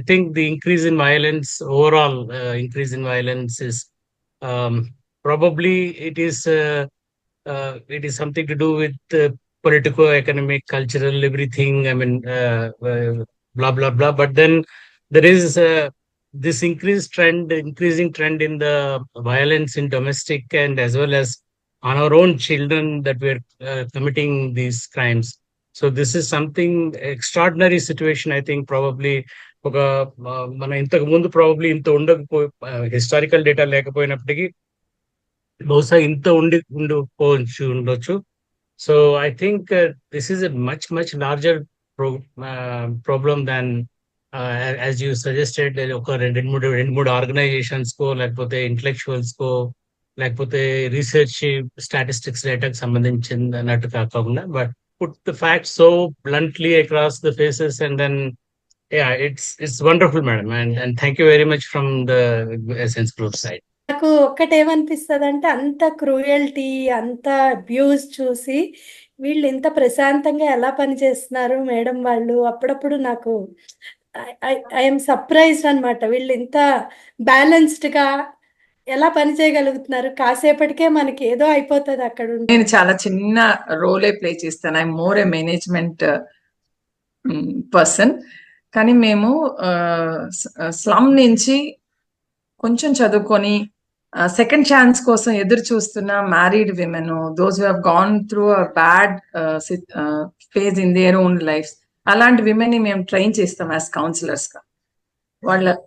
think the increase in violence, overall increase in violence is probably it is something to do with political, economic, cultural, everything. I mean, blah blah blah. But then there is this increasing trend in the violence in domestic and as well as on our own children that we're committing these crimes. So this is something extraordinary situation. I think probably ఒక మన ఇంతకు ముందు probably ఇంత ఉండకపో historical data లేకపోయినప్పటికీ బహుశా ఇంత ఉండొచ్చు. So I think this is a much larger problem than as you suggested. ఒక రెండు మూడు ఆర్గనైజేషన్స్ కో లేకపోతే ఇంటలెక్చువల్స్ కో లేకపోతే రీసెర్చ్ స్టాటిస్టిక్స్ డేటాకి సంబంధించినట్టు కాకుండా but put the fact so bluntly across the faces and then it's wonderful, madam, and thank you very much from the Essence Group side. నాకు ఒక్కటేమనిపిస్తుందంటే అంత క్రూయల్టీ, అంత అబ్యూస్ చూసి వీళ్ళు ఇంత ప్రశాంతంగా ఎలా పనిచేస్తున్నారు మేడం వాళ్ళు. అప్పుడప్పుడు నాకు ఐఎమ్ సర్ప్రైజ్డ్ అనమాట. వీళ్ళు ఇంత బ్యాలెన్స్డ్గా ఎలా పని చేయగలుగుతున్నారు. కాసేపటికే మనకి ఏదో అయిపోతుంది అక్కడ. నేను చాలా చిన్న రోలే ప్లే చేస్తాను. I more A management person. కానీ మేము స్లమ్ నుంచి కొంచెం చదువుకొని సెకండ్ ఛాన్స్ కోసం ఎదురు చూస్తున్న married women, those who have gone through a bad phase in their own life, అలాంటి విమెన్ ని మేము ట్రైన్ చేస్తాం యాజ్ కౌన్సిలర్స్ గా.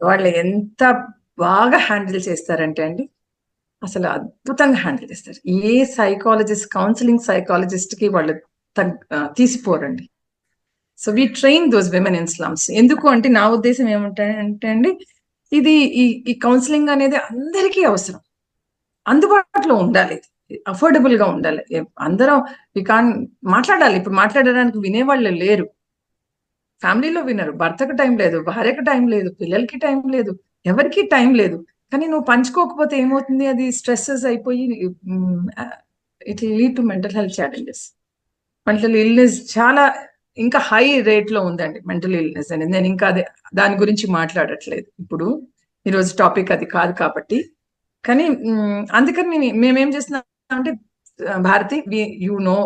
వాళ్ళు ఎంత బాగా హ్యాండిల్ చేస్తారంటే అండి, అసలు అద్భుతంగా హ్యాండిల్ చేస్తారు. ఏ సైకాలజిస్ట్, కౌన్సిలింగ్ సైకాలజిస్ట్ కి వాళ్ళు తీసిపోరండి. So we train those women in slums. ఎందుకు అంటే నా ఉద్దేశం ఏముంటాయంటే అండి, ఇది ఈ కౌన్సిలింగ్ అనేది అందరికీ అవసరం, అందుబాటులో ఉండాలి, అఫోర్డబుల్ గా ఉండాలి. అందరం మాట్లాడాలి. ఇప్పుడు మాట్లాడడానికి వినేవాళ్ళు లేరు. ఫ్యామిలీలో వినరు. భర్తకు టైం లేదు, భార్యకు టైం లేదు, పిల్లలకి టైం లేదు, ఎవరికి టైం లేదు. కానీ నువ్వు పంచుకోకపోతే ఏమవుతుంది, అది స్ట్రెస్సెస్ అయిపోయి it lead to mental health challenges. Mental illness చాలా ఇంకా హై రేట్ లో ఉందండి మెంటల్ ఇల్నెస్ అనేది. నేను ఇంకా దాని గురించి మాట్లాడట్లేదు, ఇప్పుడు ఈరోజు టాపిక్ అది కాదు కాబట్టి. కానీ అందుకని మేమేం చేస్తున్నాం అంటే, Bharati, you know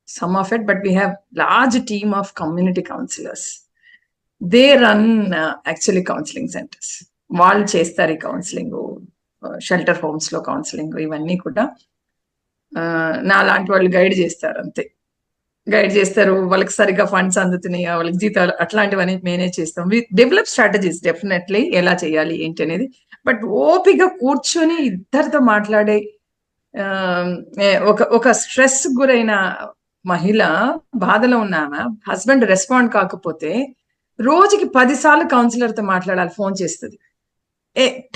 some of it, but we have large team of community counselors. They run actually counseling centers. వాళ్ళు చేస్తారు ఈ కౌన్సిలింగ్, షెల్టర్ హోమ్స్ లో కౌన్సిలింగ్, ఇవన్నీ కూడా నా లాంటి వాళ్ళు గైడ్ చేస్తారు. అంతే, గైడ్ చేస్తారు. వాళ్ళకి సరిగ్గా ఫండ్స్ అందుతున్నాయా, వాళ్ళకి జీతాలు, అట్లాంటివన్నీ మేనేజ్ చేస్తాం. వి డెవలప్ స్ట్రాటజీస్ డెఫినెట్లీ ఎలా చేయాలి ఏంటి అనేది. బట్ ఓపిక కూర్చొని ఇద్దరితో మాట్లాడే ఒక స్ట్రెస్ గురైన మహిళ, బాధలో ఉన్నామా, హస్బెండ్ రెస్పాండ్ కాకపోతే రోజుకి 10 సార్లు కౌన్సిలర్తో మాట్లాడాలి, ఫోన్ చేస్తుంది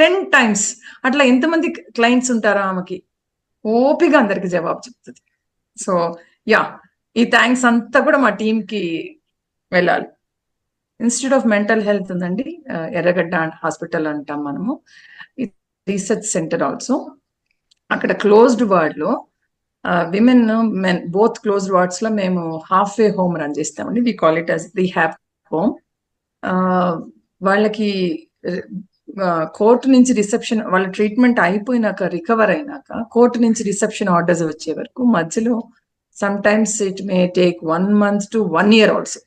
10 times. అట్లా ఎంతమంది క్లయింట్స్ ఉంటారో ఆమెకి, ఓపిక అందరికి జవాబు చెప్తుంది. సో యా, ఈ థ్యాంక్స్ అంతా కూడా మా టీంకి వెళ్ళాలి. ఇన్స్టిట్యూట్ ఆఫ్ మెంటల్ హెల్త్ ఉందండి, ఎర్రగడ్డ హాస్పిటల్ అంటాం మనము, రీసెర్చ్ సెంటర్ ఆల్సో. అక్కడ క్లోజ్డ్ వార్డ్ లో women men both closed wards లో మేము హాఫ్ వే హోమ్ రన్ చేస్తామండి. We call it as rehab home. వాళ్ళకి కోర్టు నుంచి రిసెప్షన్, వాళ్ళ ట్రీట్మెంట్ అయిపోయినాక, రికవర్ అయినాక కోర్టు నుంచి రిసెప్షన్ ఆర్డర్స్ వచ్చే వరకు మధ్యలో sometimes it may take 1 month to 1 year also.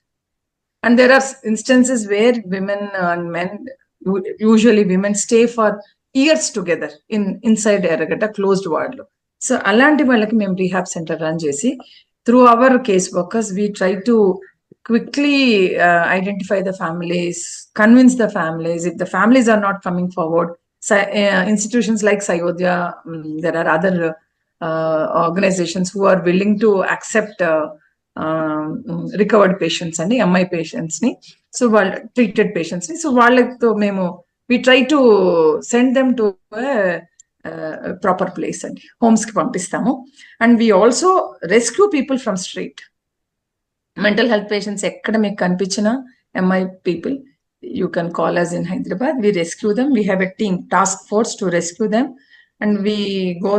And there are instances where women and men, usually women stay for years together inside Erragata closed ward lo. So alanti vallaki mem rehab center run chesi through our case workers we try to quickly identify the families, convince the families. If the families are not coming forward, institutions like Sayodhya, there are other organizations who are willing to accept recovered patients and MI patients ni, so treated patients ni. So వాళ్ళతో మేము we try to send them to a proper place and homes కి పంపిస్తాము. And we also rescue people from street. Mental health patients ఎక్కడ మీకు కనిపించిన MI people, you can call us in Hyderabad. We rescue them. We have a team, task force to rescue them. And we go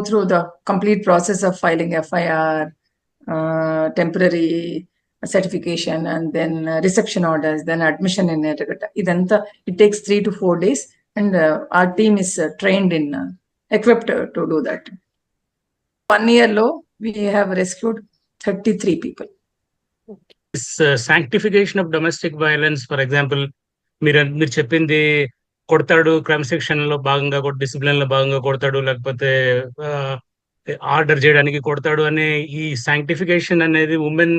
through the complete process of filing FIR, temporary certification, and then reception orders, then admission in it. It takes 3 to 4 days, and our team is trained in, equipped to do that. 1 year low, we have rescued 33 people. This sanctification of domestic violence, for example, మీరు చెప్పింది కొడతాడు, క్రమశిక్షణలో భాగంగా discipline లో భాగంగా కొడతాడు, లేకపోతే order చేయడానికి కొడతాడు అనే ఈ సాంక్టిఫికేషన్ అనేది ఉమెన్,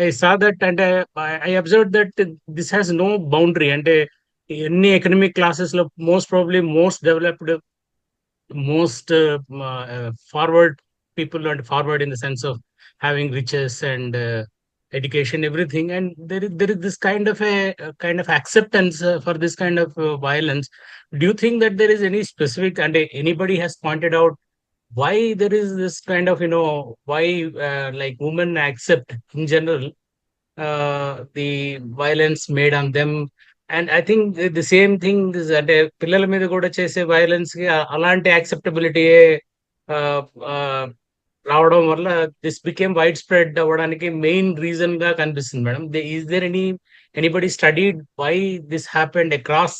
ఐ సా దట్, అంటే I observe that this has no boundary. అంటే ఎన్ని ఎకనమిక్ క్లాసెస్ లో most probably most developed, most forward people, and forward in the sense of having riches and education, everything, and there is this kind of acceptance for this kind of violence. Do you think that there is any specific, and anybody has pointed out why there is this kind of, why like women accept in general the violence made on them? And I think the same thing is that పిల్లల మీద కూడా చేసే violence కి అలాంటి acceptability రావడం వల్ల this became wide spread అవ్వడానికి main reason గా కనిపిస్తుంది madam. Is there anybody studied why this happened across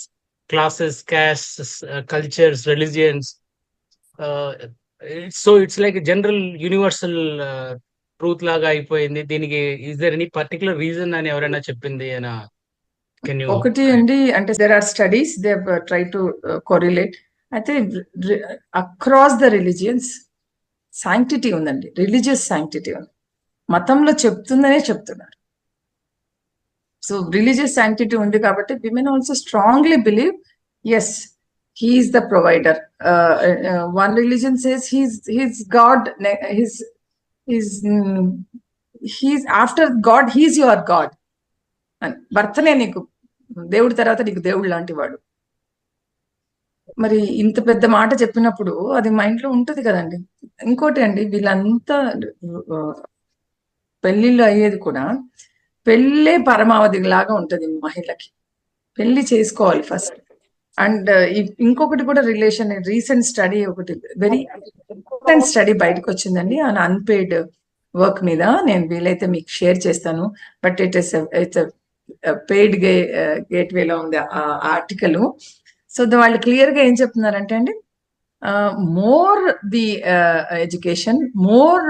classes, castes, cultures, religions? So it's like general universal truth లాగా అయిపోయింది. దీనికి is there any particular reason అని ఎవరైనా చెప్పింది అని? ఒకటి అండి, అంటే there are studies, they try to correlate. అయితే అక్రాస్ ద రిలీజియన్స్ శాంక్టిటీ ఉందండి, రిలీజియస్ శాంక్టిటీ ఉంది, మతంలో చెప్తుందనే చెప్తున్నారు. సో రిలీజియస్ శాంక్టిటీ ఉంది కాబట్టి women also strongly believe, yes, he is the provider. One religion says he's God, he's after God, he's your God అని. భర్తనే నీకు దేవుడి తర్వాత నీకు దేవుడు లాంటి వాడు. మరి ఇంత పెద్ద మాట చెప్పినప్పుడు అది మైండ్ లో ఉంటది కదండి. ఇంకోటి అండి, వీళ్ళంతా పెళ్లిళ్ళు అయ్యేది కూడా పెళ్ళే పరమావధి లాగా ఉంటది మహిళకి. పెళ్లి చేసుకోవాలి ఫస్ట్. అండ్ ఇంకొకటి కూడా రిలేషన్, రీసెంట్ స్టడీ, ఒకటి వెరీ ఇంపార్టెంట్ స్టడీ బయటకు వచ్చిందండి ఆన్ అన్పెయిడ్ వర్క్ మీద. నేను వీలైతే మీకు షేర్ చేస్తాను, బట్ ఇట్స్ పెయిడ్ గేట్వేలో ఉంది ఆ ఆర్టికల్. సో వాళ్ళు క్లియర్ గా ఏం చెప్తున్నారంటే అండి, more the education, more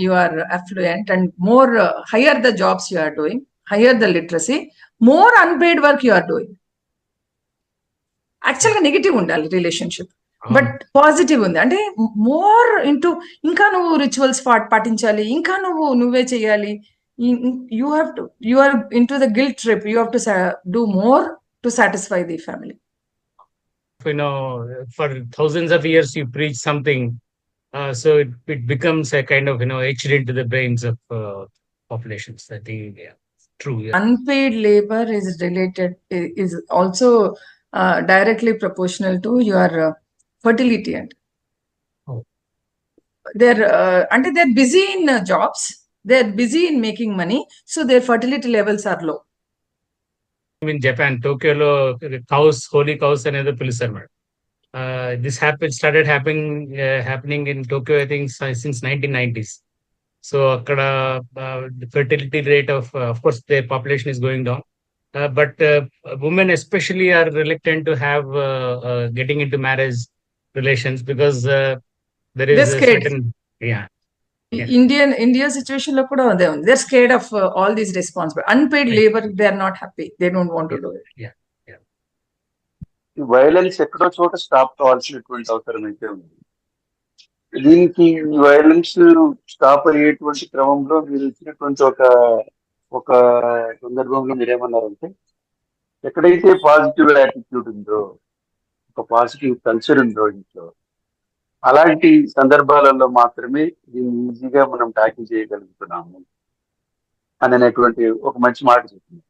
you are affluent, and more higher the jobs you are doing, higher the literacy, more unpaid work you are doing. యాక్చువల్గా negative ఉండాలి relationship, but positive ఉంది. అంటే more into, ఇంకా నువ్వు రిచువల్స్ పాటించాలి, ఇంకా నువ్వే చేయాలి. You have to, you are into the guilt trip, you have to do more to satisfy the family. For thousands of years you preach something, so it becomes a kind of, etched into the brains of populations. I think, yeah, true. Yeah. Unpaid labor is related, is also directly proportional to your fertility. And they're busy in jobs, they're busy in making money, so their fertility levels are low. In Japan, Tokyo lo cows, holy cows అనేది పిలుస్తారు madam. This started happening in Tokyo, I think, since 1990s. So అక్కడ the fertility rate of course their population is going down, but women especially are reluctant to have getting into marriage relations because there is a certain, yeah. India situation lo kuda ade undi. They're scared of all these responsibilities. Unpaid labor, they are not happy, they don't want to do it. Yeah. Violence ఎక్కడో చోట stop కావాల్సినటువంటి అవసరం అయితే ఉంది. దీనికి violence stop అయ్యేటువంటి క్రమంలో మీరు ఇచ్చినటువంటి ఒక సందర్భంలో మీరేమన్నారంటే, ఎక్కడైతే పాజిటివ్ యాటిట్యూడ్ ఉందో, ఒక పాజిటివ్ కల్చర్ ఉందో ఇంట్లో, అలాంటి సందర్భాలలో మాత్రమే దీన్ని ఈజీగా మనం ట్యాకిల్ చేయగలుగుతున్నాము అని అనేటువంటి ఒక మంచి మాట చెప్తుంది.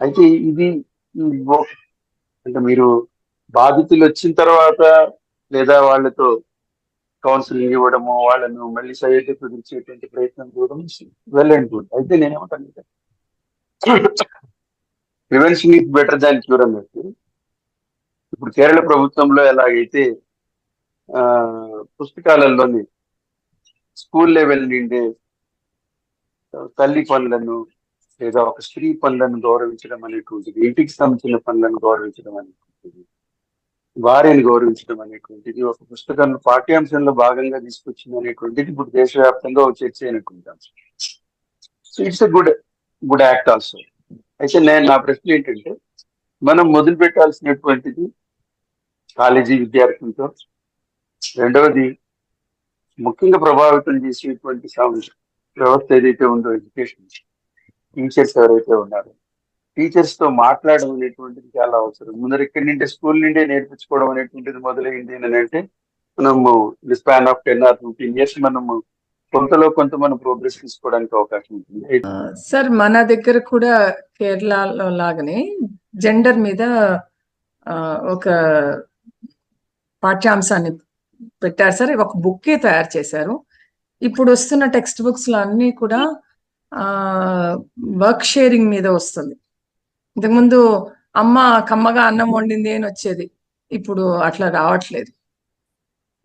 అయితే ఇది అంటే మీరు బాధితులు వచ్చిన తర్వాత లేదా వాళ్ళతో కౌన్సిలింగ్ ఇవ్వడము, వాళ్ళను మళ్ళీ సైడ్కి కుదిర్చేటువంటి ప్రయత్నం చేయడం వెల్ అండ్ గుడ్. అయితే నేనేమంటానంటే, prevention is better than cure అన్నట్టు, ఇప్పుడు కేరళ ప్రభుత్వంలో ఎలాగైతే పుస్తకాలలోని స్కూల్ లెవెల్ నుండి తల్లి పనులను లేదా ఒక స్త్రీ పనులను గౌరవించడం అనేటువంటిది, ఇంటికి సంబంధించిన పనులను గౌరవించడం అనేటువంటిది, భార్యను గౌరవించడం అనేటువంటిది ఒక పుస్తకంలో పాఠ్యాంశంలో భాగంగా తీసుకొచ్చింది అనేటువంటిది ఇప్పుడు దేశవ్యాప్తంగా ఒక చర్చ అయినటువంటి అంశం. So it's a good act also. అయితే నా ప్రశ్న ఏంటంటే, మనం మొదలు పెట్టాల్సినటువంటిది కాలేజీ విద్యార్థులతో, రెండవది ముఖ్యంగా ప్రభావితం చేసేటువంటి వ్యవస్థ ఏదైతే ఉందో ఎడ్యుకేషన్, టీచర్స్ ఎవరైతే ఉన్నారో, టీచర్స్ తో మాట్లాడడం అనేటువంటిది చాలా అవసరం. ముందర ఇక్కడి నుండి స్కూల్ నుండే నేర్పించుకోవడం అనేటువంటిది మొదలైంది అని అంటే మనము స్పాన్ ఆఫ్ 10 or 15 years మనము కొంతలో కొంత మనం ప్రోగ్రెస్ తీసుకోవడానికి అవకాశం ఉంటుంది. సార్ మన దగ్గర కూడా కేరళలో లాగానే జెండర్ మీద ఒక పాఠ్యాంశాన్ని పెట్టారు సార్. ఒక బుక్కే తయారు చేశారు. ఇప్పుడు వస్తున్న టెక్స్ట్ బుక్స్ లో అన్ని కూడా వర్క్ షేరింగ్ మీద వస్తుంది. ఇంతకుముందు అమ్మ కమ్మగా అన్నం వండింది అని వచ్చేది, ఇప్పుడు అట్లా రావట్లేదు.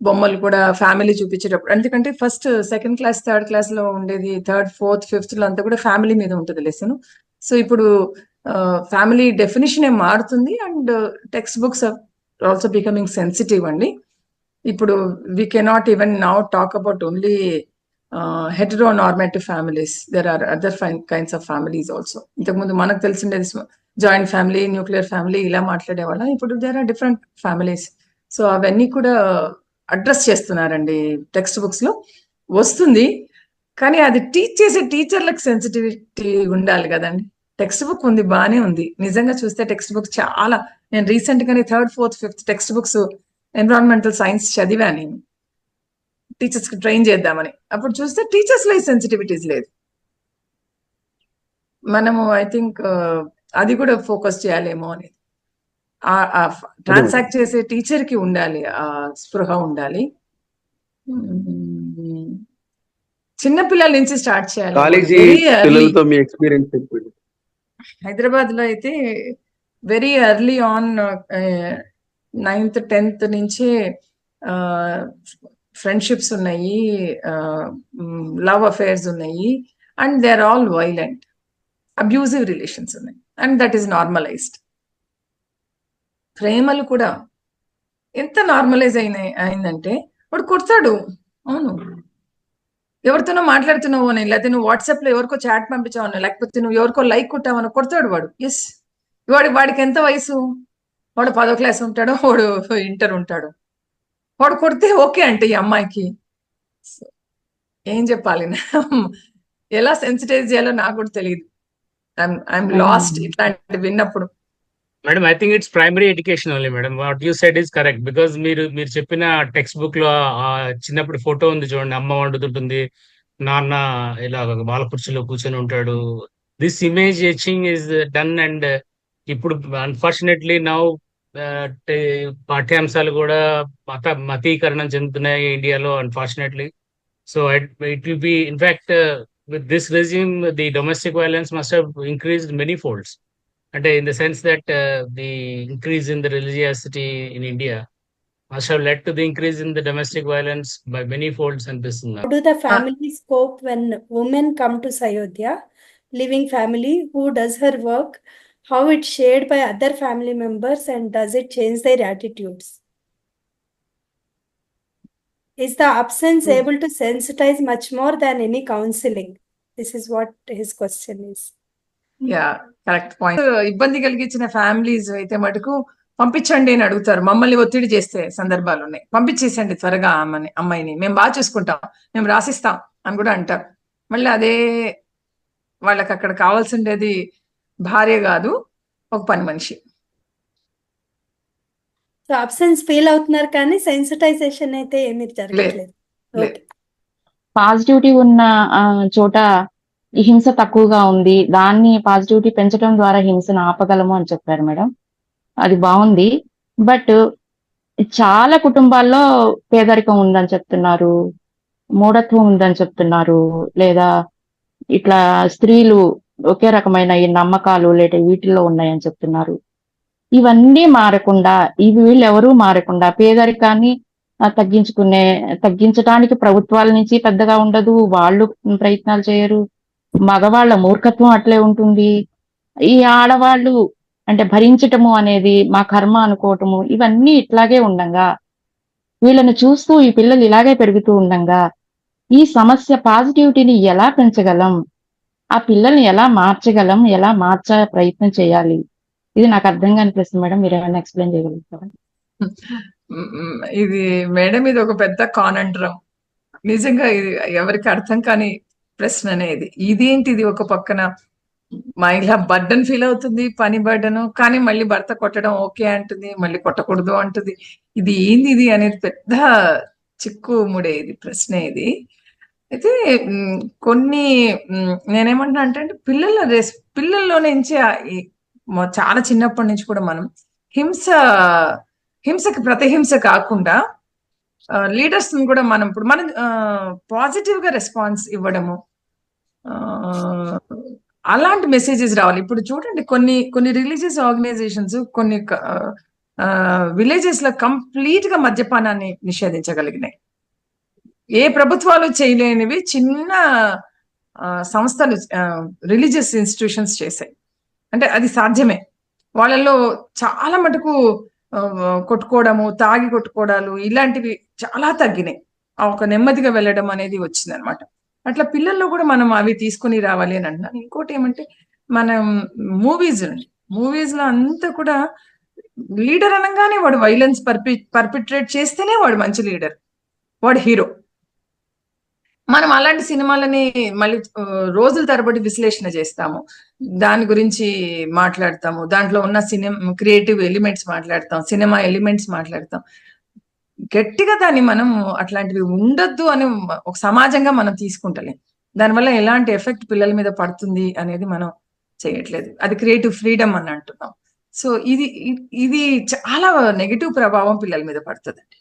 బొమ్మలు కూడా ఫ్యామిలీ చూపించేటప్పుడు, ఎందుకంటే first second class third class లో ఉండేది, థర్డ్ ఫోర్త్ ఫిఫ్త్ లో అంతా కూడా ఫ్యామిలీ మీద ఉంటుంది లెసన్. సో ఇప్పుడు ఫ్యామిలీ డెఫినేషన్ ఏ మారుతుంది and textbooks are also becoming sensitive అండి. ఇప్పుడు we cannot even now talk about only heteronormative families. There are other kinds of families also. ఇంతకుముందు మనకు తెలిసిండేది జాయింట్ ఫ్యామిలీ, న్యూక్లియర్ ఫ్యామిలీ ఇలా మాట్లాడేవాళ్ళం. ఇప్పుడు there are different families. So అవన్నీ కూడా అడ్రస్ చేస్తున్నారండి టెక్స్ట్ బుక్స్ లో. వస్తుంది కానీ అది టీచ్ చేసే టీచర్లకు సెన్సిటివిటీ ఉండాలి కదండి. టెక్స్ట్ బుక్ ఉంది, బాగానే ఉంది. నిజంగా చూస్తే టెక్స్ట్ బుక్ చాలా, నేను రీసెంట్ గానే third fourth fifth text books environmental science చదివా నేను, టీచర్స్ కి ట్రైన్ చేద్దామని. అప్పుడు చూస్తే టీచర్స్ లో సెన్సిటివిటీస్ లేదు. మనము ఐ థింక్ అది కూడా ఫోకస్ చేయాలేమో అనేది. ట్రాన్సాక్ట్ చేసే టీచర్ కి ఉండాలి, ఆ స్పృహ ఉండాలి. చిన్నపిల్లల నుంచి స్టార్ట్ చేయాలి. హైదరాబాద్ లో అయితే very early on 9th 10th నుంచే ఫ్రెండ్షిప్స్ ఉన్నాయి, లవ్ అఫేర్స్ ఉన్నాయి, and they are all violent, abusive relations ఉన్నాయి, అండ్ దట్ ఈస్ నార్మలైజ్డ్. ప్రేమలు కూడా ఎంత నార్మలైజ్ అయిందంటే వాడు కొడతాడు. అవును, ఎవరితోనో మాట్లాడుతున్నావు అని, లేకపోతే నువ్వు వాట్సాప్ లో ఎవరికో చాట్ పంపించావు, లేకపోతే నువ్వు ఎవరికో లైక్ కొట్టావని కొడతాడు వాడు. ఎస్, వాడికి ఎంత వయసు? వాడు 10వ క్లాస్ ఉంటాడు, వాడు ఇంటర్ ఉంటాడు. వాడు కొడితే ఓకే అంటే ఈ అమ్మాయికి ఏం చెప్పాలి, ఎలా సెన్సిటైజ్ చేయాలో నాకు కూడా తెలియదు. ఐఎమ్ లాస్ట్ ఇట్లాంటి విన్నప్పుడు. Madam, I think it's primary education only madam. What you said is correct. Because మీరు చెప్పిన టెక్స్ట్ బుక్ లో చిన్నప్పుడు ఫోటో ఉంది చూడండి, అమ్మ వండుతుంటుంది, నాన్న ఇలా బాల కుర్చీలో కూర్చొని ఉంటాడు. This image etching is done. And ఇప్పుడు అన్ఫార్చునేట్లీ నౌ పాఠ్యాంశాలు కూడా మతీకరణం చెందుతున్నాయి ఇండియాలో, unfortunately. So it will be in fact with this regime, the domestic violence must have increased many folds. And in the sense that the increase in the religiosity in India must have led to the increase in the domestic violence by many folds. And this is how do the family cope when women come to Sayodhya, living family, who does her work, how it's shared by other family members, and does it change their attitudes? Is the absence able to sensitize much more than any counseling? This is what his question is. Yeah, correct point. ఇబ్బంది కలిగించిన families అయితే మటుకు పంపించండి అని అడుగుతారు. మమ్మల్ని ఒత్తిడి చేస్తే సందర్భాలు ఉన్నాయి, పంపించేసండి త్వరగా అమ్మాయిని, మేము బాగా చూసుకుంటాం, మేము రాసిస్తాం అని కూడా అంటారు. మళ్ళీ అదే వాళ్ళకి అక్కడ కావాల్సిండేది భార్య కాదు, ఒక పని మనిషి. సో అబ్సెన్స్ ఫీల్ అవుతున్నారు కానీ సెన్సిటైజేషన్ అయితే ఏమీ జరగట్లేదు. పాజిటివిటీ ఉన్న చోట హింస తక్కువగా ఉంది, దాన్ని పాజిటివిటీ పెంచడం ద్వారా హింసను ఆపగలము అని చెప్పారు మేడం. అది బాగుంది. బట్ చాలా కుటుంబాల్లో పేదరికం ఉందని చెప్తున్నారు, మూఢత్వం ఉందని చెప్తున్నారు, లేదా ఇట్లా స్త్రీలు ఒకే రకమైన ఈ నమ్మకాలు లేదా వీటిల్లో ఉన్నాయని చెప్తున్నారు. ఇవన్నీ మారకుండా, వీళ్ళెవరూ మారకుండా పేదరికాన్ని తగ్గించడానికి ప్రభుత్వాల నుంచి పెద్దగా ఉండదు, వాళ్ళు ప్రయత్నాలు చేయరు. మగవాళ్ళ మూర్ఖత్వం అట్లే ఉంటుంది. ఈ ఆడవాళ్ళు అంటే భరించటము అనేది మా కర్మ అనుకోవటము ఇవన్నీ ఇట్లాగే ఉండంగా, వీళ్ళని చూస్తూ ఈ పిల్లలు ఇలాగే పెరుగుతూ ఉండంగా, ఈ సమస్య పాజిటివిటీని ఎలా పెంచగలం, ఆ పిల్లల్ని ఎలా మార్చగలం, ఎలా మార్చే ప్రయత్నం చేయాలి, ఇది నాకు అర్థం కాని ప్రశ్న మేడం. మీరు ఏమైనా ఎక్స్ప్లెయిన్ చేయగలుగుతారా? ఇది మేడం, ఇది ఒక పెద్ద కానంట్రం. నిజంగా ఇది ఎవరికి అర్థం కాని ప్రశ్న అనేది. ఇదేంటిది, ఒక పక్కన మహిళ బర్డన్ ఫీల్ అవుతుంది, పని బర్డను, కానీ మళ్ళీ భర్త కొట్టడం ఓకే అంటుంది, మళ్ళీ కొట్టకూడదు అంటుంది. ఇది ఏంది ఇది అనేది పెద్ద చిక్కు ముడే ఇది ప్రశ్న ఇది. అయితే కొన్ని నేనేమంటున్నా అంటే పిల్లల్లో నుంచి చాలా చిన్నప్పటి నుంచి కూడా మనం హింసకి ప్రతిహింస కాకుండా లీడర్స్ కూడా మనం పాజిటివ్ గా రెస్పాన్స్ ఇవ్వడము, అలాంటి మెసేజెస్ రావాలి. ఇప్పుడు చూడండి, కొన్ని రిలీజియస్ ఆర్గనైజేషన్స్ కొన్ని విలేజెస్ లో కంప్లీట్ గా మద్యపానాన్ని నిషేధించగలిగినాయి. ఏ ప్రభుత్వాలు చేయలేనివి చిన్న సంస్థలు, రిలీజియస్ ఇన్స్టిట్యూషన్స్ చేశాయి. అంటే అది సాధ్యమే. వాళ్ళలో చాలా మటుకు కొట్టుకోవడము, తాగి కొట్టుకోవడాలు ఇలాంటివి చాలా తగ్గినాయి. ఒక నెమ్మదిగా వెళ్ళడం అనేది వచ్చింది అనమాట. అట్లా పిల్లల్లో కూడా మనం అవి తీసుకుని రావాలి అని అంటున్నాను. ఇంకోటి ఏమంటే, మనం మూవీస్ లో అంతా కూడా లీడర్ అనగానే వాడు వైలెన్స్ పర్పిట్రేట్ చేస్తేనే వాడు మంచి లీడర్, వాడు హీరో. మనం అలాంటి సినిమాలని మళ్ళీ రోజుల తరబడి విశ్లేషణ చేస్తాము, దాని గురించి మాట్లాడతాము, దాంట్లో ఉన్న క్రియేటివ్ ఎలిమెంట్స్ మాట్లాడతాం, సినిమా ఎలిమెంట్స్ మాట్లాడతాం. గట్టిగా దాన్ని మనం అట్లాంటివి ఉండొద్దు అని ఒక సమాజంగా మనం తీసుకుంటలేం. దానివల్ల ఎలాంటి ఎఫెక్ట్ పిల్లల మీద పడుతుంది అనేది మనం చేయట్లేదు. అది క్రియేటివ్ ఫ్రీడమ్ అని అంటున్నాం. సో ఇది చాలా నెగిటివ్ ప్రభావం పిల్లల మీద పడుతుందండి.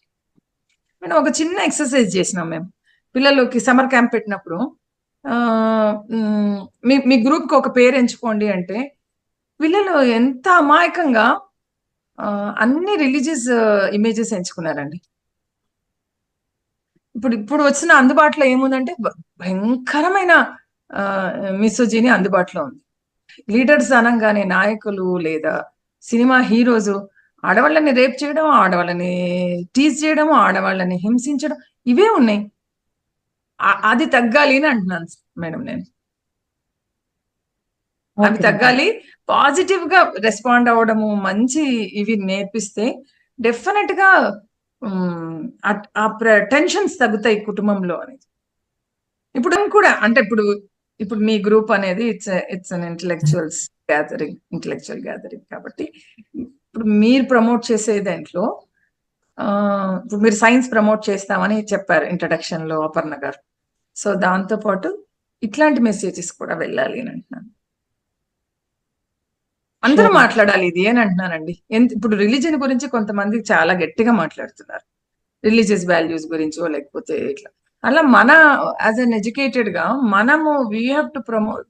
మనం ఒక చిన్న ఎక్సర్సైజ్ చేసినాం మేము పిల్లలకి సమ్మర్ క్యాంప్ పెట్టినప్పుడు. మీ గ్రూప్ కి ఒక పేరు ఎంచుకోండి అంటే పిల్లలు ఎంత అమాయకంగా అన్ని రిలీజియస్ ఇమేజెస్ ఎంచుకున్నారండి. ఇప్పుడు వచ్చిన అందుబాటులో ఏముందంటే భయంకరమైన మిసోజిని అందుబాటులో ఉంది. లీడర్స్ అనగానే నాయకులు లేదా సినిమా హీరోస్ ఆడవాళ్ళని రేప్ చేయడం, ఆడవాళ్ళని టీజ్ చేయడం, ఆడవాళ్ళని హింసించడం, ఇవే ఉన్నాయి. అది తగ్గాలి అని అంటున్నాను మేడం నేను. అవి తగ్గాలి, పాజిటివ్ గా రెస్పాండ్ అవ్వడము, మంచి ఇవి నేర్పిస్తే డెఫినెట్ గా ఆ టెన్షన్స్ తగ్గుతాయి కుటుంబంలో అనేది. ఇప్పుడు కూడా అంటే ఇప్పుడు మీ గ్రూప్ అనేది ఇట్స్ అన్ ఇంటలెక్చువల్ గ్యాదరింగ్ కాబట్టి ఇప్పుడు మీరు ప్రమోట్ చేసే దాంట్లో ఇప్పుడు మీరు సైన్స్ ప్రమోట్ చేస్తామని చెప్పారు ఇంట్రడక్షన్ లో అపర్ణ గారు. సో దాంతో పాటు ఇట్లాంటి మెసేజెస్ కూడా వెళ్ళాలి అని అంటున్నాను. అందరూ మాట్లాడాలి ఇది అని అంటున్నానండి. ఇప్పుడు రిలీజియన్ గురించి కొంతమంది చాలా గట్టిగా మాట్లాడుతున్నారు, రిలీజియస్ వాల్యూస్ గురించో లేకపోతే ఇట్లా. అలా మన యాజ్ అన్ ఎడ్యుకేటెడ్ గా మనము we have to promote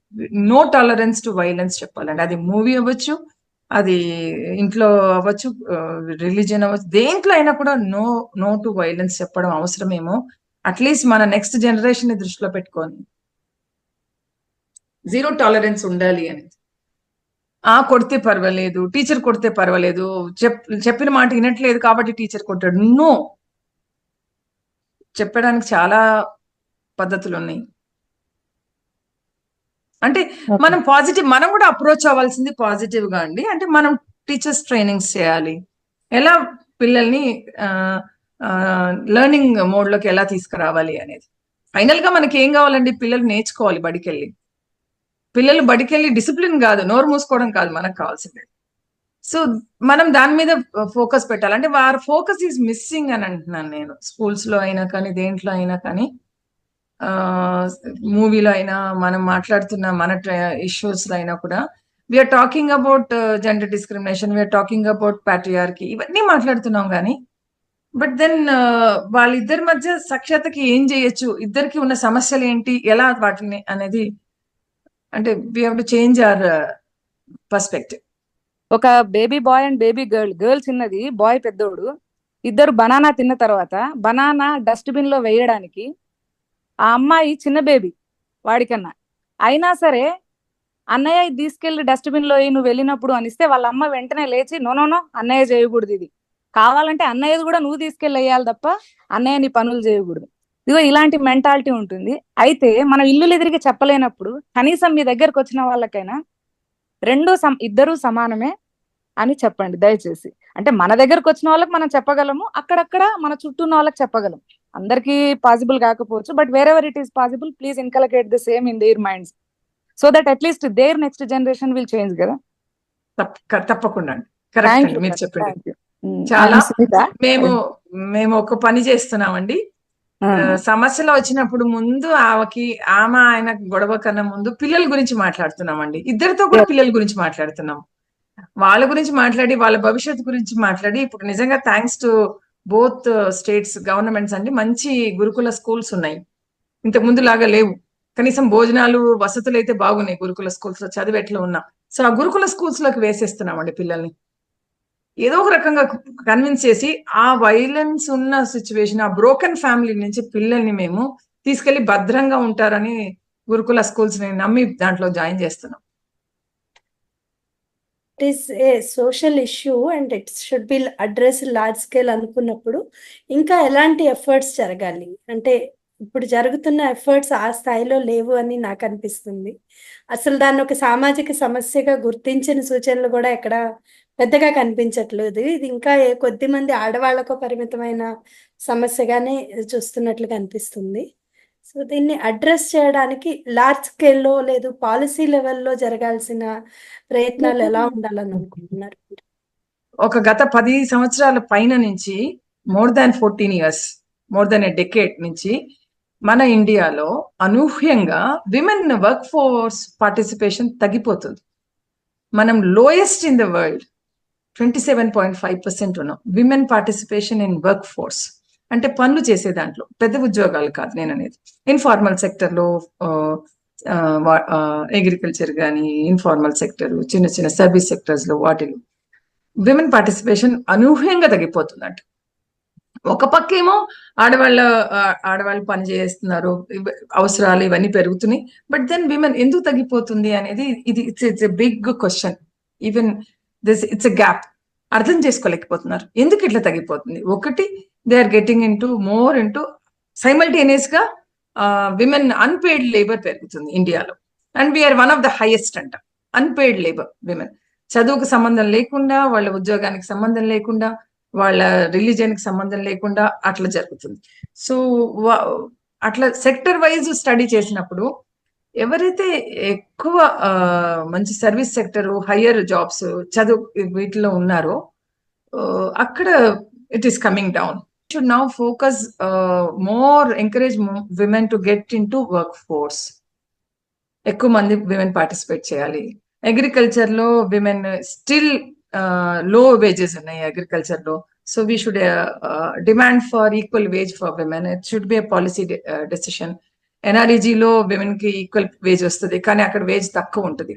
no tolerance to violence చెప్పాలండి. అది మూవీ అవ్వచ్చు, అది ఇంట్లో అవ్వచ్చు, రిలీజియన్ అవ్వచ్చు, దేంట్లో అయినా కూడా నో టు వైలెన్స్ చెప్పడం అవసరమేమో. అట్లీస్ట్ మన నెక్స్ట్ జనరేషన్ ని దృష్టిలో పెట్టుకొని జీరో టాలరెన్స్ ఉండాలి అనేది. కొడితే పర్వాలేదు, టీచర్ కొడితే పర్వాలేదు, చెప్పిన మాట వినట్లేదు కాబట్టి టీచర్ కొట్టాడు, నో. చెప్పడానికి చాలా పద్ధతులు ఉన్నాయి. అంటే మనం మనం కూడా అప్రోచ్ అవ్వాల్సింది పాజిటివ్ గా అండి. అంటే మనం టీచర్స్ ట్రైనింగ్స్ చేయాలి, ఎలా పిల్లల్ని లెర్నింగ్ మోడ్ లోకి ఎలా తీసుకురావాలి అనేది. ఫైనల్ గా మనకి ఏం కావాలండి, పిల్లలు నేర్చుకోవాలి. పిల్లలు బడికెళ్ళి డిసిప్లిన్ కాదు, నోరు మూసుకోవడం కాదు మనకు కావాల్సింది. సో మనం దాని మీద ఫోకస్ పెట్టాలి. అంటే వారి ఫోకస్ ఈజ్ మిస్సింగ్ అని అంటున్నాను నేను. స్కూల్స్ లో అయినా కానీ, దేంట్లో అయినా కానీ, మూవీలో అయినా, మనం మాట్లాడుతున్న మన ఇష్యూస్ లో అయినా కూడా we're talking about gender discrimination, we're talking about patriarchy, ఇవన్నీ మాట్లాడుతున్నాం కానీ బట్ దెన్ వాళ్ళిద్దరి మధ్య సఖ్యతకి ఏం చేయొచ్చు, ఇద్దరికి ఉన్న సమస్యలు ఏంటి, ఎలా వాటిని అనేది, అంటే we have to change our perspective. ఒక baby boy and baby girl చిన్నది, బాయ్ పెద్దోడు. ఇద్దరు బనానా తిన్న తర్వాత బనానా డస్ట్బిన్ లో వేయడానికి ఆ అమ్మాయి చిన్న బేబీ వాడికన్నా అయినా సరే అన్నయ్య ఇది తీసుకెళ్లి డస్ట్బిన్ లో నువ్వు వెళ్ళినప్పుడు అనిస్తే వాళ్ళ అమ్మ వెంటనే లేచి నో నో నో అన్నయ్య చేయకూడదు, ఇది కావాలంటే అన్నయ్యది కూడా నువ్వు తీసుకెళ్ళి వేయాలి తప్ప అన్నయ్య నీ పనులు చేయకూడదు. ఇదిగో ఇలాంటి మెంటాలిటీ ఉంటుంది. అయితే మనం ఇల్లులు ఎదిరికి చెప్పలేనప్పుడు కనీసం మీ దగ్గరకు వచ్చిన వాళ్ళకైనా ఇద్దరూ సమానమే అని చెప్పండి దయచేసి. అంటే మన దగ్గరకు వచ్చిన వాళ్ళకి మనం చెప్పగలము, అక్కడక్కడ మన చుట్టూ ఉన్న వాళ్ళకి చెప్పగలం. అందరికీ పాసిబుల్ కాకపోవచ్చు, but wherever it is possible please inculcate the same in their minds so that at least their next generation will change కదా. తప్పకుండా అండి, కరెక్ట్ థ్యాంక్ అండి యూ మీరు మేడం, చెప్పింది. Thank you. చాలా మేము ఒక పని చేస్తున్నామండి. సమస్యలు వచ్చినప్పుడు ముందు ఆమె ఆయన గొడవ కన్నా ముందు పిల్లల గురించి మాట్లాడుతున్నామండి. ఇద్దరితో కూడా పిల్లల గురించి మాట్లాడుతున్నాం. వాళ్ళ గురించి మాట్లాడి వాళ్ళ భవిష్యత్తు గురించి మాట్లాడి ఇప్పుడు నిజంగా thanks to both states governments అండి, మంచి గురుకుల స్కూల్స్ ఉన్నాయి. ఇంతకు ముందు లాగా లేవు. కనీసం భోజనాలు వసతులు అయితే బాగున్నాయి గురుకుల స్కూల్స్ లో, చదివి ఎట్లా ఉన్నా. సో ఆ గురుకుల స్కూల్స్ లోకి వేసేస్తున్నామండి పిల్లల్ని. ఏదో ఒక రకంగా కన్విన్స్ చేసి ఆ వైలెన్స్ ఉన్న సిచ్యువేషన్, ఆ బ్రోకెన్ ఫ్యామిలీ నుంచి పిల్లల్ని మేము తీసుకెళ్లి భద్రంగా ఉంటారని గురుకుల స్కూల్స్ ని నమ్మి దాంట్లో జాయిన్ చేస్తున్నాం. It is a social issue and it should be address large scale అనుకున్నప్పుడు ఇంకా ఎలాంటి ఎఫర్ట్స్ జరగాలి అంటే ఇప్పుడు జరుగుతున్న ఎఫర్ట్స్ ఆ స్థాయిలో లేవు అని నాకు అనిపిస్తుంది. అసలు దాన్ని ఒక సామాజిక సమస్యగా గుర్తించిన సూచనలు కూడా ఎక్కడ పెద్దగా కనిపించట్లేదు. ఇది ఇంకా కొద్ది మంది ఆడవాళ్లకు పరిమితమైన సమస్యగానే చూస్తున్నట్లు కనిపిస్తుంది. సో దీన్ని అడ్రస్ చేయడానికి లార్జ్ స్కేల్లో లేదు పాలసీ లెవెల్లో జరగాల్సిన ప్రయత్నాలు ఎలా ఉండాలని అనుకుంటున్నారు? ఒక గత 10 సంవత్సరాల పైన నుంచి more than 14 years, more than a decade నుంచి మన ఇండియాలో అనూహ్యంగా విమెన్ వర్క్ ఫోర్స్ పార్టిసిపేషన్ తగ్గిపోతుంది. మనం లోయెస్ట్ ఇన్ ద వరల్డ్ 27.5% ఉన్నాం women participation in work force. అంటే పనులు చేసే దాంట్లో, పెద్ద ఉద్యోగాలు కాదు నేను అనేది. ఇన్ఫార్మల్ సెక్టర్లో అగ్రికల్చర్ కానీ, ఇన్ఫార్మల్ సెక్టర్, చిన్న చిన్న సర్వీస్ సెక్టర్స్ లో వాటిలో విమెన్ పార్టిసిపేషన్ అనూహ్యంగా తగ్గిపోతుందంట. ఒక పక్కేమో ఆడవాళ్ళు పని చేస్తున్నారు, అవసరాలు ఇవన్నీ పెరుగుతున్నాయి. బట్ దెన్ విమెన్ ఎందుకు తగ్గిపోతుంది అనేది it's a big question. Even it's a gap. అర్థం చేసుకోలేకపోతున్నారు ఎందుకు ఇట్లా తగ్గిపోతుంది. ఒకటి, they are getting more into simultaneous గా విమెన్ అన్పెయిడ్ లేబర్ పెరుగుతుంది ఇండియాలో. And we're one of the highest అంట అన్పెయిడ్ లేబర్ విమెన్. చదువుకు సంబంధం లేకుండా, వాళ్ళ ఉద్యోగానికి సంబంధం లేకుండా, వాళ్ళ రిలీజియన్ కి సంబంధం లేకుండా అట్లా జరుగుతుంది. సో అట్లా సెక్టర్ వైజ్ స్టడీ చేసినప్పుడు ఎవరైతే ఎక్కువ మంచి సర్వీస్ సెక్టర్, హయ్యర్ జాబ్స్, చదువు వీటిలో ఉన్నారో అక్కడ it is coming down. Should now focus more, encourage women to get in to work force. ఎక్కువ మంది విమెన్ పార్టిసిపేట్ చేయాలి. అగ్రికల్చర్ లో విమెన్ స్టిల్ లో వేజెస్ ఉన్నాయి అగ్రికల్చర్ లో. So we should demand for equal wage for women. It should be a policy decision. ఎన్ఆర్ఈజీలో women కి equal wage వస్తుంది, కానీ అక్కడ వేజ్ తక్కువ ఉంటుంది.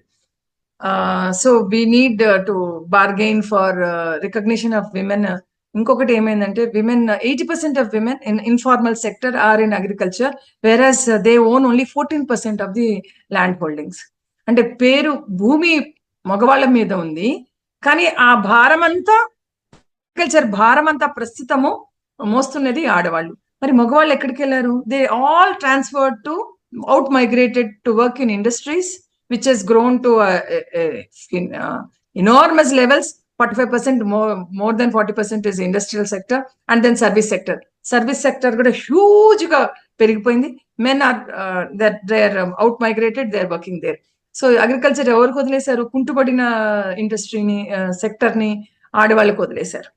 So we need to bargain for recognition of women. ఇంకొకటి ఏమైందంటే women 80% of women in informal sector are in agriculture, వెరాస్ they own only 14% of the land holdings. అంటే పేరు భూమి మగవాళ్ళ మీద ఉంది, కానీ ఆ భారం అంతా, అగ్రికల్చర్ భారం అంతా ప్రస్తుతము మోస్తున్నది ఆడవాళ్ళు. మరి మగవాళ్ళు ఎక్కడికి వెళ్ళారు? They all transferred to, out migrated to work in industries which has grown to enormous levels. 45%, more than 40% is industrial sector, and then service sector. Service sector కూడా హ్యూజ్ గా పెరిగిపోయింది. Men are they are out migrated, they are working there. So agriculture ఎవరికి వదిలేశారు? కుంటుపడిన ఇండస్ట్రీని, sector ని ఆడవాళ్ళకి వదిలేశారు.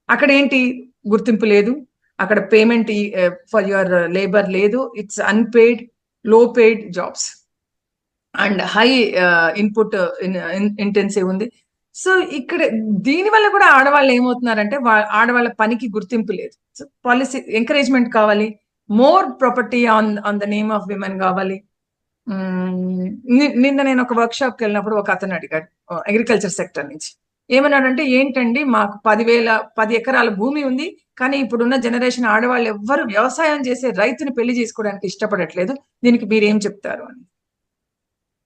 అక్కడ ఏంటి? గుర్తింపు లేదు, అక్కడ పేమెంట్ ఫర్ యువర్ లేబర్ లేదు. ఇట్స్ అన్పెయిడ్, లో paid jobs and high input intensive ఉంది. సో ఇక్కడ దీనివల్ల కూడా ఆడవాళ్ళు ఏమవుతున్నారంటే ఆడవాళ్ళ పనికి గుర్తింపు లేదు. సో పాలసీ ఎంకరేజ్మెంట్ కావాలి, more property on the name of women కావాలి. నిన్న నేను ఒక వర్క్ షాప్కి వెళ్ళినప్పుడు ఒక అతను అడిగాడు అగ్రికల్చర్ సెక్టర్ నుంచి. ఏమన్నాడంటే, ఏంటండి మాకు 10 ఎకరాల భూమి ఉంది, కానీ ఇప్పుడున్న జనరేషన్ ఆడవాళ్ళు ఎవ్వరు వ్యవసాయం చేసే రైతుని పెళ్లి చేసుకోవడానికి ఇష్టపడట్లేదు, దీనికి మీరేం చెప్తారు అని.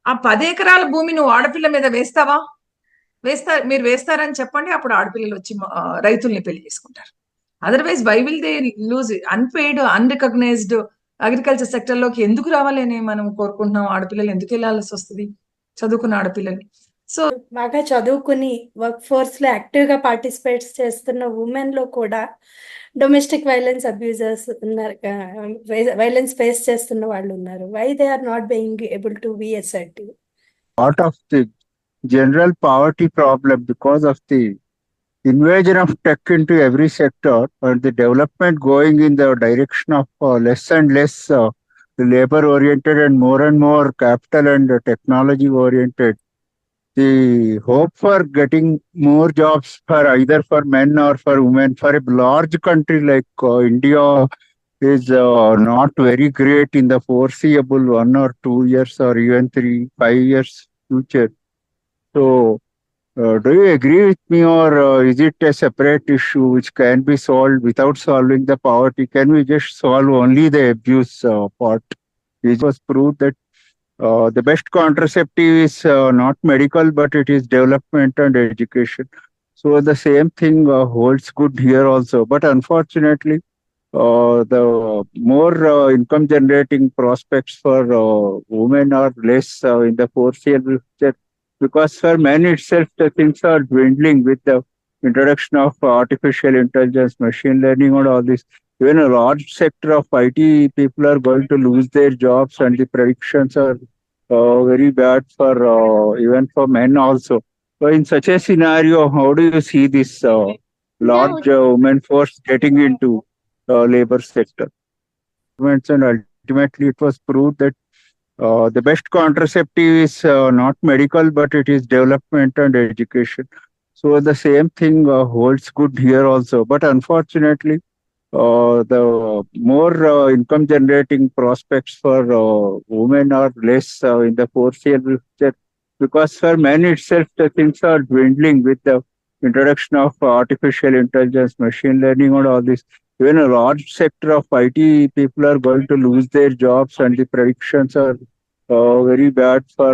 ఆ 10 ఎకరాల భూమి నువ్వు ఆడపిల్ల మీద వేస్తావా? మీరు వేస్తారని చెప్పండి, అప్పుడు ఆడపిల్లలు వచ్చి రైతుల్ని పెళ్లి చేసుకుంటారు. Otherwise why will they lose? Unpaid, unrecognised agriculture sector లోకి ఎందుకు రావాలని మనం కోరుకుంటున్నాం? ఆడపిల్లలు ఎందుకు వెళ్ళాల్సి వస్తుంది, చదువుకున్న ఆడపిల్లలు? సో బాగా చదువుకుని వర్క్ ఫోర్స్ లో యాక్టివ్ గా పార్టిసిపేట్ చేస్తున్న ఉమెన్ లో కూడా డొమెస్టిక్ వైలెన్స్ అబ్యూజర్స్ ఉన్నారు, వైలెన్స్ ఫేస్ చేస్తున్న వాళ్ళు ఉన్నారు. Why they are not being able to be assertive? Part of the general poverty problem because of the invasion of tech into every sector and the development going in the direction of less and less labor oriented and more capital and technology oriented. The hope for getting more jobs for either for men or for women for a large country like India is not very great in the foreseeable 1 or 2 years or even 3-5 years future. So do you agree with me, or is it a separate issue which can be solved without solving the poverty? Can we just solve only the abuse part? It was proved that the best contraceptive is not medical, but it is development and education. So the same thing holds good here also. But unfortunately, the more income generating prospects for women are less in the foreseeable future, because for men itself the things are dwindling with the introduction of artificial intelligence, machine learning and all this. Even a large sector of IT people are going to lose their jobs, and the predictions are very bad for even for men also. So in such a scenario, how do you see this large women force getting into labor sector? And ultimately it was proved that the best contraceptive is not medical, but it is development and education. So the same thing holds good here also. But unfortunately, the more income generating prospects for women are less in the foreseeable future, because for men itself the things are dwindling with the introduction of artificial intelligence, machine learning and all this. Even a large sector of IT people are going to lose their jobs, and the predictions are very bad for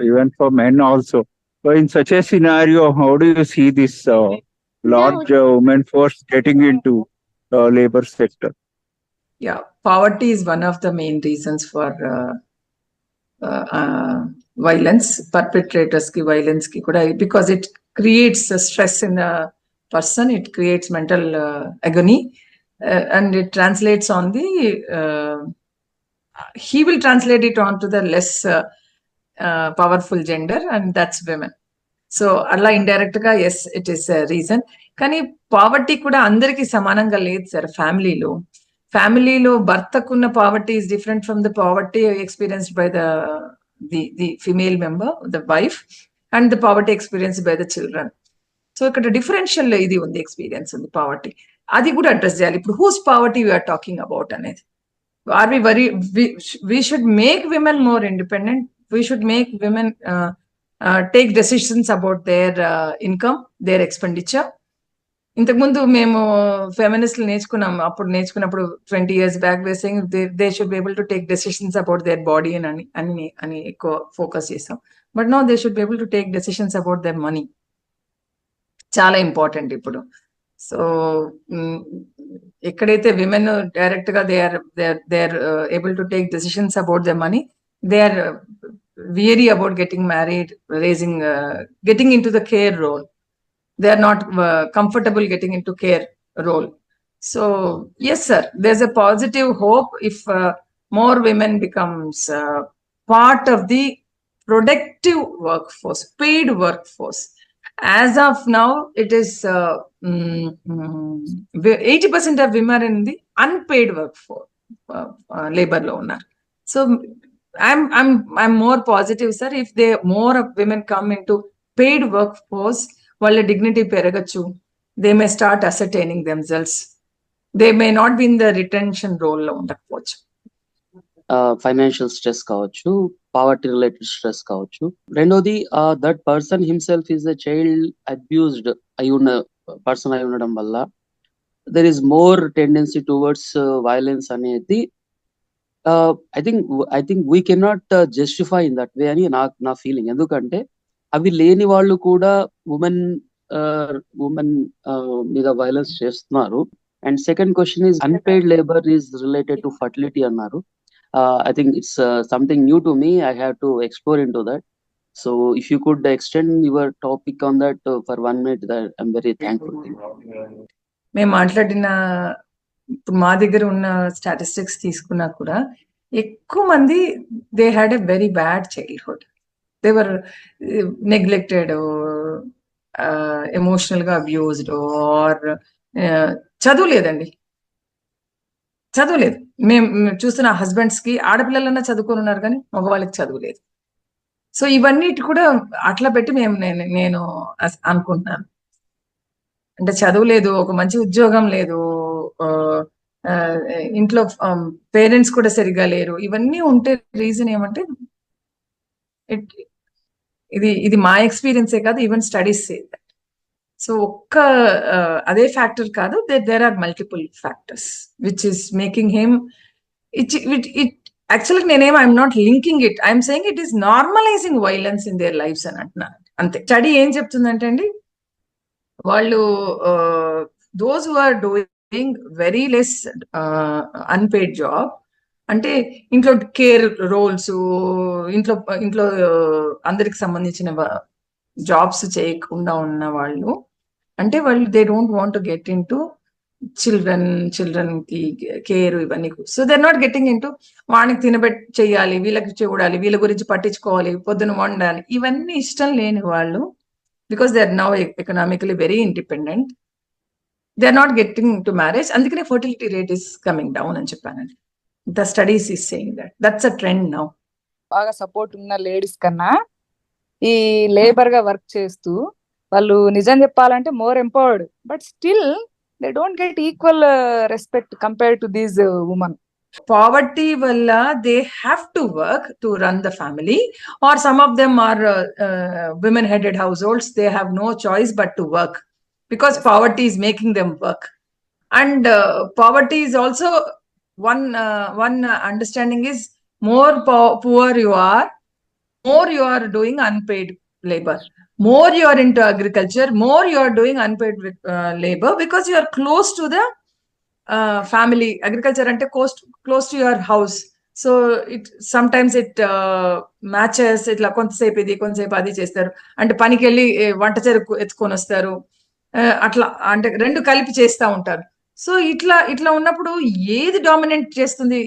even for men also. So in such a scenario, how do you see this large women force getting into labor sector? yeah, poverty is one of the main reasons for violence, perpetrators ki violence ki kuda, because it creates stress in the person, it creates mental agony, and it translates on the he will translate it on to the less powerful gender, and that's women. So అలా indirect గా as it is reason. కానీ poverty కూడా అందరికీ సమానంగా లేదు sir. ఫ్యామిలీలో భర్తకున్న poverty is different from the poverty experienced by the female member, the wife, and the poverty experienced by the children. So ఇక్కడ డిఫరెన్షియల్ ఇది ఉంది, ఎక్స్పీరియన్స్ ఉంది పావర్టీ. అది కూడా అడ్రస్ చేయాలి. ఇప్పుడు whose poverty we are talking about అనేది. Are we worry we should make women more independent. We should make women take decisions about their income, their expenditure. ఇంతకుముందు మేము ఫెమినిస్ట్లు నేర్చుకున్నప్పుడు 20 years back we saying they should be able to take decisions about their body అని ఎక్కువ focus చేసాం. But now they should be able to take decisions about their money. చాలా important ఇప్పుడు. So ఎక్కడైతే women direct గా they are able to take decisions about their money, they are weary about getting married, getting into the care role. They are not comfortable getting into care role. So yes sir, there's a positive hope if more women becomes part of the productive workforce, paid workforce. As of now it is 80% of women in the unpaid workforce labor lo unnaru. So I'm more positive sir, if more of women come into paid workforce, వాళ్ళ dignity పెరగచ్చు. They may start ascertaining themselves. They may not be in the retention role లో ఉండకపోవచ్చు. Financial stress కావచ్చు, poverty related stress కావచ్చు. రెండోది that person himself is a child abused అయి ఉన్న person అయి ఉండడం వల్ల there is more tendency towards violence అనేది I think we cannot justify in that way అని నా ఫీలింగ్. ఎందుకంటే అవి లేని వాళ్ళు కూడా ఉమెన్ మీద వైలెన్స్ చేస్తున్నారు. And second question is unpaid labour is related to fertility అన్నారు. I think it's something new to me. I have to explore into that. So if you could extend your topic on that for 1 minute, that I'm very thankful to you. మేము మాట్లాడిన మా దగ్గర ఉన్న statistics తీసుకున్నా కూడా ఎక్కువ మంది they had a very bad childhood. They were neglected, emotional గా అబ్యూజ్డ్, ఆర్ చదువు లేదండి, చదువు లేదు. మేము చూస్తున్న హస్బెండ్స్ కి ఆడపిల్లలన్నా చదువుకొని ఉన్నారు కానీ మగవాళ్ళకి చదువు లేదు. సో ఇవన్నీ కూడా అట్లా పెట్టి నేను అనుకుంటున్నాను. అంటే చదువు లేదు, ఒక మంచి ఉద్యోగం లేదు, ఇంట్లో పేరెంట్స్ కూడా సరిగా లేరు. ఇవన్నీ ఉంటే రీజన్ ఏమంటే ఇది మా ఎక్స్పీరియన్సే కాదు, ఈవెన్ స్టడీస్. సో ఒక్క అదే ఫ్యాక్టర్ కాదు, there are multiple factors which is making him it యాక్చువల్గా I'm not linking it, I'm saying it is normalising violence in their lives అని అంటున్నాను అంతే. స్టడీ ఏం చెప్తుందంటే అండి, వాళ్ళు those who are doing very less unpaid job, అంటే ఇంట్లో కేర్ రోల్స్, ఇంట్లో అందరికి సంబంధించిన జాబ్స్ చేయకుండా ఉన్న వాళ్ళు, అంటే వాళ్ళు they don't want to get in to children కి కేర్ ఇవన్నీ. So they are not getting in to వానికి చెయ్యాలి, వీళ్ళకి చూడాలి, వీళ్ళ గురించి పట్టించుకోవాలి, పొద్దున వండాలి, ఇవన్నీ ఇష్టం లేని వాళ్ళు, because they are now economically very independent, they are not getting to marriage. అందుకనే fertility rate is coming down అని చెప్పానండి. The studies is saying that's a trend now. బాగా సపోర్ట్ ఉన్న లేడీస్ కన్నా ఈ లేబర్ గా వర్క్ చేస్తూ వాళ్ళు నిజం చెప్పాలంటే more empowered, but still they don't get equal respect compare to these women. Poverty valla they have to work to run the family, or some of them are women headed households, they have no choice but to work because poverty is making them work. And poverty is also one understanding is more poor you are, more you are doing unpaid labor, more you are into agriculture, more you are doing unpaid labor, because you are close to the family. Agriculture ante close to your house, so it sometimes it matches itla kontasepu idi kontasepu adi chestaru, ante paniki velli vanta cheruku etkoni vastaru, atla ante rendu కలిపి చేస్తా ఉంటారు. So ఇట్లా ఉన్నప్పుడు ఏది dominate చేస్తుంది?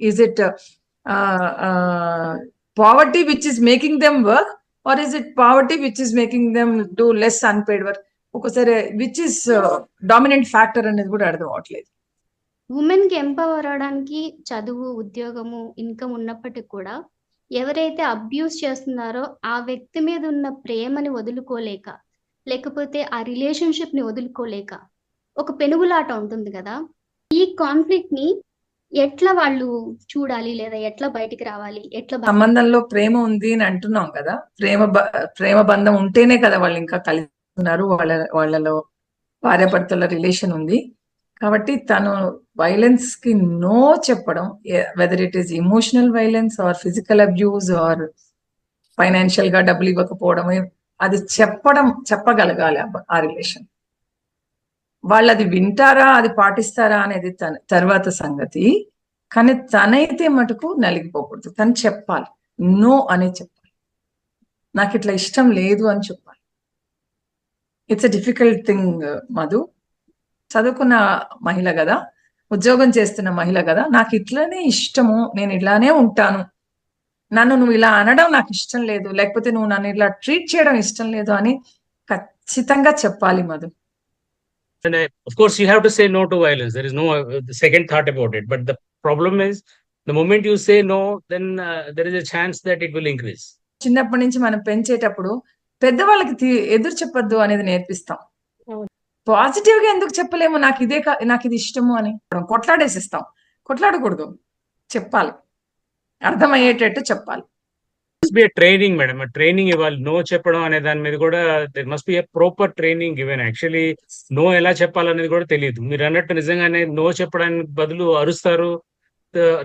is it poverty which is making them work, or is it poverty which is making them do less unpaid work? ఒకసారి which is dominant factor అనేది కూడా అర్థం అవట్లేదు. ఉమెన్ కి ఎంపవర్ అవడానికి చదువు, ఉద్యోగము, ఇన్కమ్ ఉన్నప్పటికీ కూడా ఎవరైతే అబ్యూస్ చేస్తున్నారో ఆ వ్యక్తి మీద ఉన్న ప్రేమని వదులుకోలేక, లేకపోతే ఆ రిలేషన్షిప్ ని వదులుకోలేక ఒక పెనుగులాట ఉంటుంది కదా, ఈ కాన్ఫ్లిక్ట్ ని ఎట్లా వాళ్ళు చూడాలి, లేదా ఎట్లా బయటికి రావాలి? సంబంధంలో ప్రేమ ఉంది అని అంటున్నాం కదా, ప్రేమ బంధం ఉంటేనే కదా వాళ్ళు ఇంకా కలిసి ఉన్నారు, వాళ్ళలో భార్యాభర్తల రిలేషన్ ఉంది. కాబట్టి తను వైలెన్స్ కి నో చెప్పడం, whether it is emotional violence or physical abuse or financial గా డబ్బులు ఇవ్వకపోవడం, అది చెప్పగలగాలి ఆ రిలేషన్. వాళ్ళు అది వింటారా, అది పాటిస్తారా అనేది తర్వాత సంగతి. కానీ తనైతే మటుకు నలిగిపోకూడదు, తను చెప్పాలి, నో అనే చెప్పాలి, నాకు ఇట్లా ఇష్టం లేదు అని చెప్పాలి. It's a difficult thing Madhu. చదువుకున్న మహిళ కదా, ఉద్యోగం చేస్తున్న మహిళ కదా, నాకు ఇట్లానే ఇష్టము, నేను ఇలానే ఉంటాను, నన్ను నువ్వు ఇలా అనడం నాకు ఇష్టం లేదు, లేకపోతే నువ్వు నన్ను ఇలా ట్రీట్ చేయడం ఇష్టం లేదు అని ఖచ్చితంగా చెప్పాలి Madhu. And of course, you have to say no to violence. There is no second thought about it. But the problem is, the moment you say no, then there is a chance that it will increase. చిన్నప్పటి నుంచి మనం పెంచేటప్పుడు పెద్దవాళ్ళకి ఎదురు చెప్పొద్దు అనేది నేర్పిస్తాం. Positive గా ఎందుకు చెప్పలేము, నాకు ఇది ఇష్టము అని కొట్లాడేసిస్తాం. కొట్లాడకూడదు, చెప్పాలి, అర్థమయ్యేటట్టు చెప్పాలి. Must be a training, madam. A training ఇవ్వాలి. నో చెప్పడం అనే దాని మీద కూడా there must be a proper training given. Actually, no ఎలా చెప్పాలనేది కూడా తెలియదు. మీరు అన్నట్టు నిజంగానే నో చెప్పడానికి బదులు అరుస్తారు,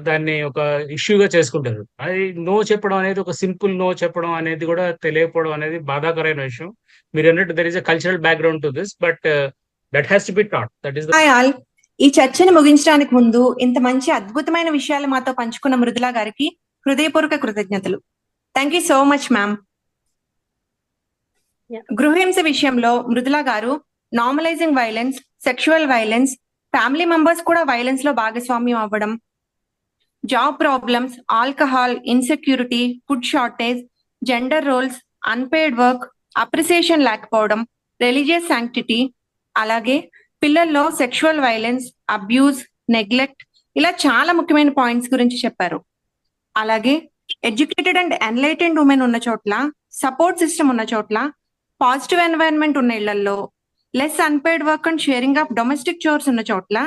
దాన్ని ఒక ఇష్యూగా చేసుకుంటారు. అది నో చెప్పడం అనేది, ఒక సింపుల్ నో చెప్పడం అనేది కూడా తెలియకపోవడం అనేది బాధాకరమైన విషయం. మీరు అన్నట్టు there is a cultural background to this, but that has to be taught. That is hi all. ఈ చర్చని ముగించడానికి ముందు ఇంత మంచి అద్భుతమైన విషయాలు మాతో పంచుకున్న మృదులా గారికి హృదయపూర్వక కృతజ్ఞతలు. Thank you so much ma'am. గృహహింస విషయంలో మృదులా గారు normalising violence, sexual violence, family members కూడా వైలెన్స్ లో భాగస్వామ్యం అవ్వడం, job problems, alcohol, insecurity, food shortage, gender roles, unpaid work, appreciation లేకపోవడం, రిలీజియస్ శాంక్టిటీ, అలాగే పిల్లల్లో సెక్షువల్ వైలెన్స్, అబ్యూస్, నెగ్లెక్ట్, ఇలా చాలా ముఖ్యమైన పాయింట్స్ గురించి చెప్పారు. అలాగే ఎడ్యుకేటెడ్ అండ్ ఎన్లైటెండ్ ఉమెన్ ఉన్న చోట్ల, సపోర్ట్ సిస్టమ్ ఉన్న చోట్ల, పాజిటివ్ ఎన్వైరన్మెంట్ ఉన్న ఇళ్లలో, less unpaid work and sharing of domestic chores ఉన్న చోట్ల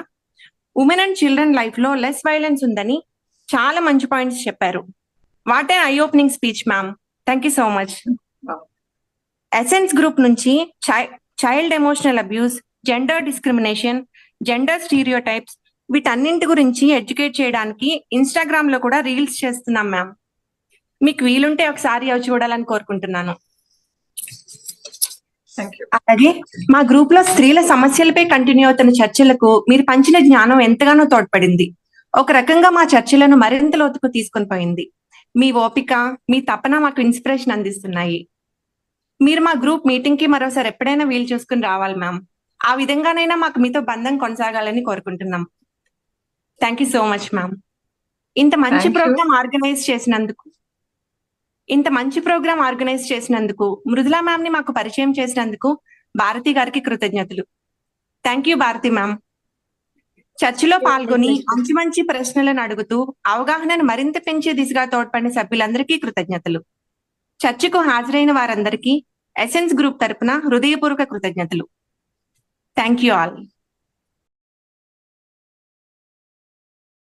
ఉమెన్ అండ్ చిల్డ్రన్ లైఫ్ లో లెస్ వైలెన్స్ ఉందని చాలా మంచి పాయింట్స్ చెప్పారు. What a eye opening speech ma'am. Thank you so much. Essence group నుంచి child emotional abuse, gender discrimination, gender stereotypes, వీటన్నింటి గురించి ఎడ్యుకేట్ చేయడానికి ఇన్స్టాగ్రామ్ లో కూడా రీల్స్ చేస్తున్నాం మ్యామ్. మీకు వీలుంటే ఒకసారి అవి చూడాలని కోరుకుంటున్నాను. అలాగే మా గ్రూప్ లో స్త్రీల సమస్యలపై కంటిన్యూ అవుతున్న చర్చలకు మీరు పంచిన జ్ఞానం ఎంతగానో తోడ్పడింది. ఒక రకంగా మా చర్చలను మరింత లోతుకు తీసుకొని పోయింది. మీ ఓపిక, మీ తపన మాకు ఇన్స్పిరేషన్ అందిస్తున్నాయి. మీరు మా గ్రూప్ మీటింగ్ కి మరోసారి ఎప్పుడైనా వీలు చూసుకుని రావాలి మ్యామ్. ఆ విధంగానైనా మాకు మీతో బంధం కొనసాగాలని కోరుకుంటున్నాం. Thank you so much ma'am. ఇంత మంచి ప్రోగ్రామ్ ఆర్గనైజ్ చేసినందుకు, మృదులా మ్యామ్ ని మాకు పరిచయం చేసినందుకు భారతి గారికి కృతజ్ఞతలు. Thank you Bharati ma'am. చర్చలో పాల్గొని మంచి మంచి ప్రశ్నలను అడుగుతూ అవగాహనను మరింత పెంచే దిశగా తోడ్పడిన సభ్యులందరికీ కృతజ్ఞతలు. చర్చకు హాజరైన వారందరికీ ఎసెన్స్ గ్రూప్ తరపున హృదయపూర్వక కృతజ్ఞతలు. Thank you all.